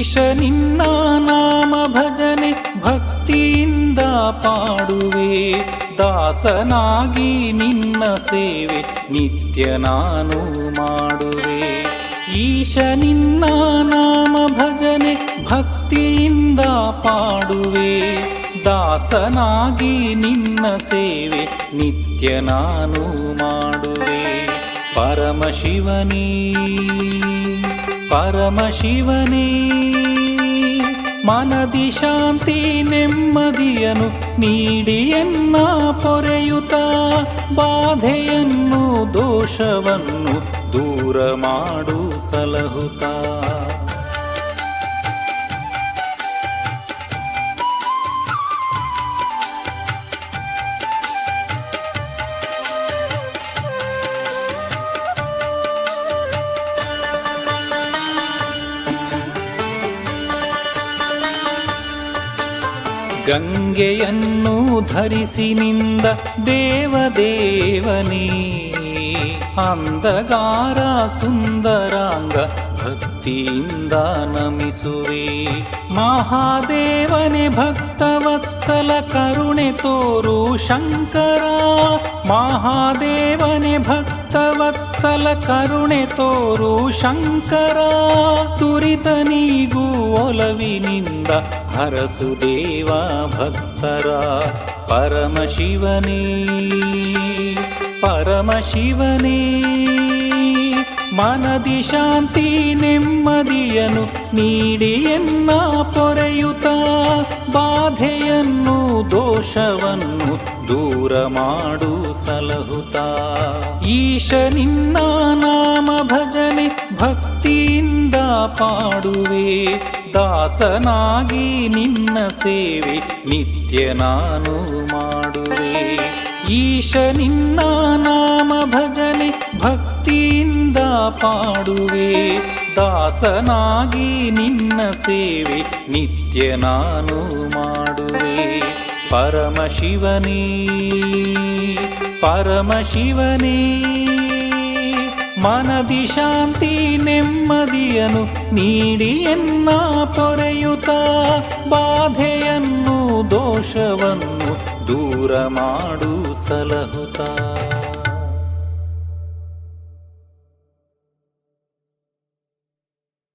ಈಶ ನಿನ್ನ ನಾಮ ಭಜನೆ ಭಕ್ತಿಯಿಂದ ಪಾಡುವೆ, ದಾಸನಾಗಿ ನಿನ್ನ ಸೇವೆ ನಿತ್ಯ ನಾನು ಮಾಡುವೆ. ಈಶ ನಿನ್ನ ನಾಮ ಭಜನೆ ಭಕ್ತಿಯಿಂದ ಪಾಡುವೆ, ದಾಸನಾಗಿ ನಿನ್ನ ಸೇವೆ ನಿತ್ಯ ನಾನು ಮಾಡುವೆ. ಪರಮಶಿವನೇ ಪರಮಶಿವನೇ ಮನದಿ ಶಾಂತಿ ನೆಮ್ಮದಿಯನು ನೀಡಿಯನ್ನ ಪೊರೆಯುತ್ತ, ಬಾಧೆಯನ್ನು ದೋಷವನ್ನು ದೂರ ಮಾಡು ಸಲಹುತ್ತ. ಗಂಗೆಯನ್ನು ಧರಿಸಿ ನಿಂದ ದೇವದೇವನೇ, ಅಂದಗಾರ ಸುಂದರಾಂಗ ಭಕ್ತಿಯಿಂದ ನಮಿಸುವೆ. ಮಹಾದೇವನೇ ಭಕ್ತವತ್ಸಲ ಕರುಣೆ ತೋರು ಶಂಕರ, ಮಹಾದೇವನೇ ಭಕ್ತವತ್ಸಲ ಕರುಣೆ ತೋರು ಶಂಕರ. ತುರಿತ ನೀಗೂ ಒಲವಿನಿಂದ ಹರಸು ದೇವ ಭಕ್ತರ. ಪರಮಶಿವನೇ ಪರಮಶಿವನೇ ಮನದಿ ಶಾಂತಿ ನೆಮ್ಮದಿಯನು ನೀಡಿಯನ್ನ ಪೊರೆಯುತ್ತ, ಬಾಧೆಯನ್ನು ದೋಷವನ್ನು ದೂರ ಮಾಡು ಸಲಹುತ್ತ. ಈಶ ನಿನ್ನ ನಾಮ ಭಜನೆ ಭಕ್ತಿಯಿಂದ ಪಾಡುವೆ, ದಾಸನಾಗಿ ನಿನ್ನ ಸೇವೆ ನಿತ್ಯ ನಾನು ಮಾಡುವೆ. ಈಶ ನಿನ್ನ ನಾಮ ಭಜನೆ ಭಕ್ತಿಯಿಂದ ಪಾಡುವೆ, ದಾಸನಾಗಿ ನಿನ್ನ ಸೇವೆ ನಿತ್ಯ ನಾನು ಮಾಡುವೆ. ಪರಮಶಿವನೇ ಪರಮಶಿವನೇ ಮನದಿ ಶಾಂತಿ ನೆಮ್ಮದಿಯನು ನೀಡಿಯನ್ನ ಪೊರೆಯುತ್ತ, ಬಾಧೆಯನ್ನು ದೋಷವನ್ನು ದೂರ ಮಾಡು ಸಲಹುತ್ತ.